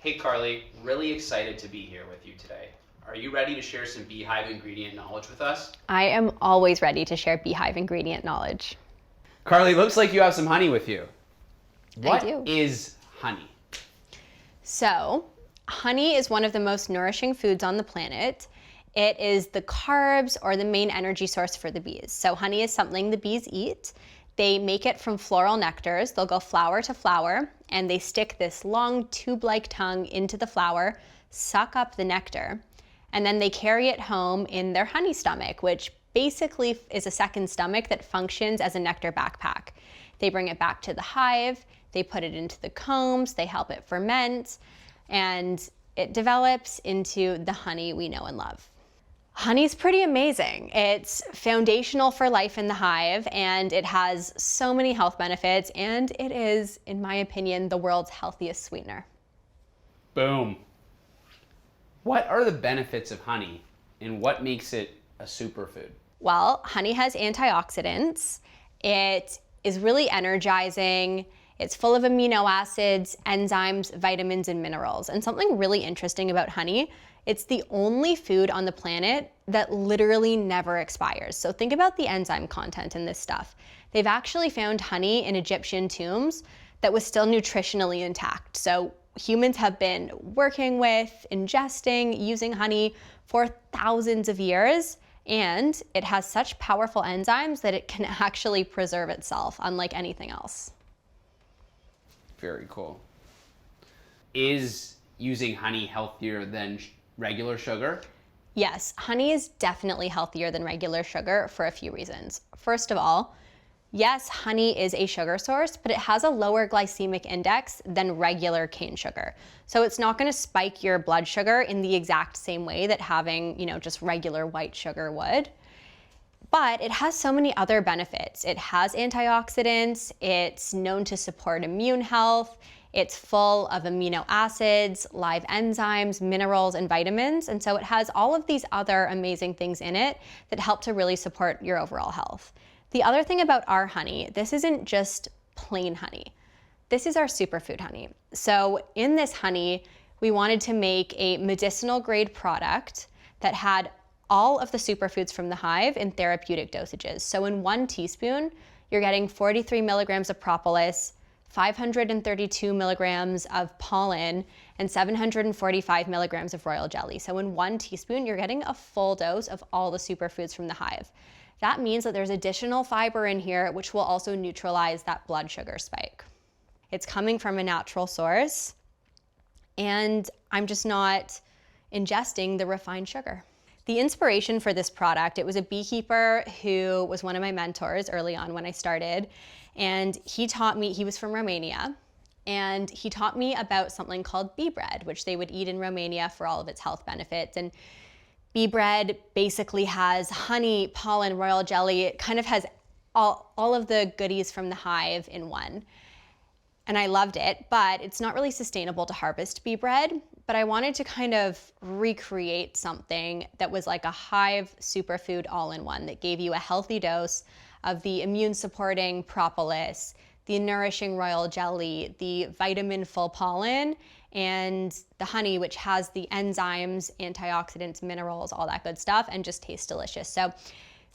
Hey Carly, really excited to be here with you today. Are you ready to share some beehive ingredient knowledge with us? I am always ready to share beehive ingredient knowledge. Carly, looks like you have some honey with you. I do. What is honey? So, honey is one of the most nourishing foods on the planet. It is the carbs or the main energy source for the bees. So honey is something the bees eat. They make it from floral nectars. They'll go flower to flower and they stick this long tube-like tongue into the flower, suck up the nectar, and then they carry it home in their honey stomach, which basically is a second stomach that functions as a nectar backpack. They bring it back to the hive, they put it into the combs, they help it ferment, and it develops into the honey we know and love. Honey's pretty amazing. It's foundational for life in the hive, and it has so many health benefits, and it is, in my opinion, the world's healthiest sweetener. Boom. What are the benefits of honey, and what makes it a superfood? Well, honey has antioxidants. It is really energizing. It's full of amino acids, enzymes, vitamins, and minerals. And something really interesting about honey, it's the only food on the planet that literally never expires. So think about the enzyme content in this stuff. They've actually found honey in Egyptian tombs that was still nutritionally intact. So humans have been working with, ingesting, using honey for thousands of years, and it has such powerful enzymes that it can actually preserve itself, unlike anything else. Very cool. Is using honey healthier than regular sugar? Yes, honey is definitely healthier than regular sugar for a few reasons. First of all, yes, honey is a sugar source, but it has a lower glycemic index than regular cane sugar. So it's not going to spike your blood sugar in the exact same way that having, just regular white sugar would. But it has so many other benefits. It has antioxidants, it's known to support immune health, it's full of amino acids, live enzymes, minerals, and vitamins. And so it has all of these other amazing things in it that help to really support your overall health. The other thing about our honey, this isn't just plain honey. This is our superfood honey. So in this honey, we wanted to make a medicinal grade product that had all of the superfoods from the hive in therapeutic dosages. So in 1 teaspoon, you're getting 43 milligrams of propolis, 532 milligrams of pollen, and 745 milligrams of royal jelly. So in 1 teaspoon, you're getting a full dose of all the superfoods from the hive. That means that there's additional fiber in here, which will also neutralize that blood sugar spike. It's coming from a natural source, and I'm just not ingesting the refined sugar. The inspiration for this product, it was a beekeeper who was one of my mentors early on when I started, and he taught me, he was from Romania, and he taught me about something called bee bread, which they would eat in Romania for all of its health benefits. And bee bread basically has honey, pollen, royal jelly. It kind of has all of the goodies from the hive in one. And I loved it, but it's not really sustainable to harvest bee bread. But I wanted to kind of recreate something that was like a hive superfood all-in-one that gave you a healthy dose of the immune supporting propolis, the nourishing royal jelly, the vitamin full pollen, and the honey, which has the enzymes, antioxidants, minerals, all that good stuff, and just tastes delicious. So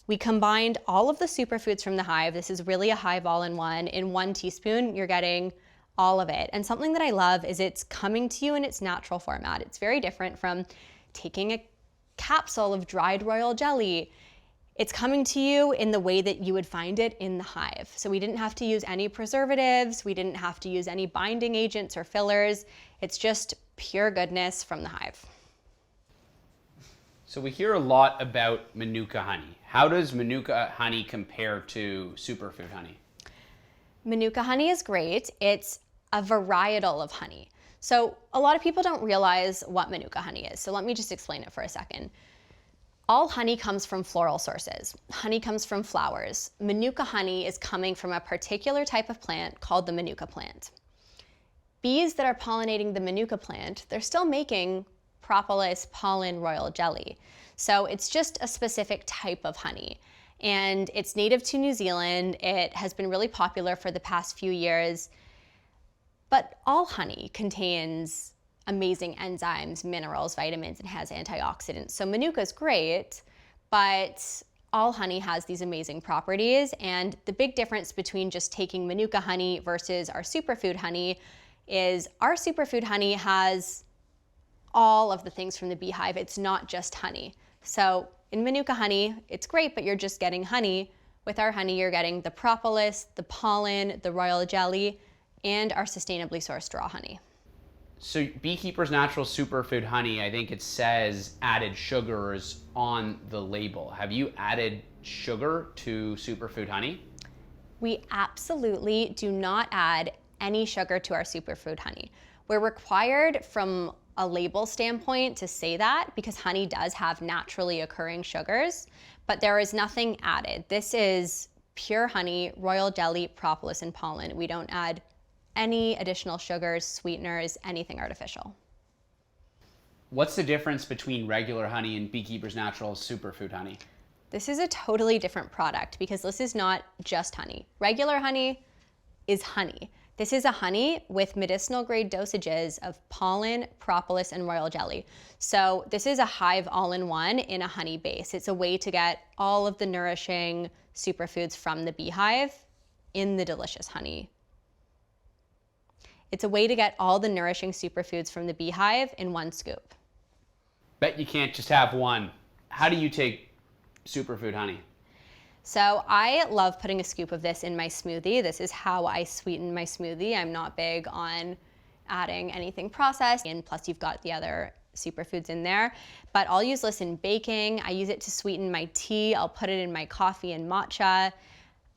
we combined all of the superfoods from the hive. This is really a hive all-in-one. In 1 teaspoon, you're getting all of it. And something that I love is it's coming to you in its natural format. It's very different from taking a capsule of dried royal jelly. It's coming to you in the way that you would find it in the hive. So we didn't have to use any preservatives. We didn't have to use any binding agents or fillers. It's just pure goodness from the hive. So we hear a lot about Manuka honey. How does Manuka honey compare to superfood honey? Manuka honey is great. It's a varietal of honey. So a lot of people don't realize what Manuka honey is. So let me just explain it for a second. All honey comes from floral sources. Honey comes from flowers. Manuka honey is coming from a particular type of plant called the Manuka plant. Bees that are pollinating the Manuka plant, they're still making propolis, pollen, royal jelly. So it's just a specific type of honey. And it's native to New Zealand. It has been really popular for the past few years. But all honey contains amazing enzymes, minerals, vitamins, and has antioxidants. So Manuka is great, but all honey has these amazing properties. And the big difference between just taking Manuka honey versus our superfood honey is our superfood honey has all of the things from the beehive. It's not just honey. So in Manuka honey, it's great, but you're just getting honey. With our honey, you're getting the propolis, the pollen, the royal jelly, and our sustainably sourced raw honey. So Beekeepers Natural Superfood Honey, I think it says added sugars on the label. Have you added sugar to superfood honey? We absolutely do not add any sugar to our superfood honey. We're required from a label standpoint to say that because honey does have naturally occurring sugars, but there is nothing added. This is pure honey, royal jelly, propolis, and pollen. We don't add any additional sugars, sweeteners, anything artificial. What's the difference between regular honey and Beekeepers Natural Superfood Honey? This is a totally different product because this is not just honey. Regular honey is honey. This is a honey with medicinal grade dosages of pollen, propolis, and royal jelly. So this is a Hive all-in-one in a honey base. It's a way to get all of the nourishing superfoods from the beehive in the delicious honey. It's a way to get all the nourishing superfoods from the beehive in one scoop. Bet you can't just have one. How do you take superfood honey? So I love putting a scoop of this in my smoothie. This is how I sweeten my smoothie. I'm not big on adding anything processed, and plus you've got the other superfoods in there. But I'll use this in baking. I use it to sweeten my tea. I'll put it in my coffee and matcha.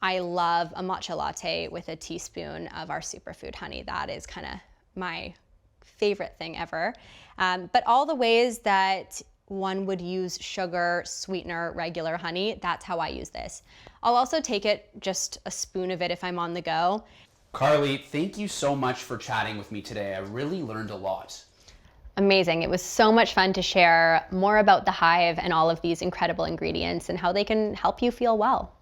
I love a matcha latte with a teaspoon of our superfood honey. That is kind of my favorite thing ever. But all the ways that one would use sugar, sweetener, regular honey, that's how I use this. I'll also take it, just a spoon of it if I'm on the go. Carly, thank you so much for chatting with me today. I really learned a lot. Amazing. It was so much fun to share more about the Hive and all of these incredible ingredients and how they can help you feel well.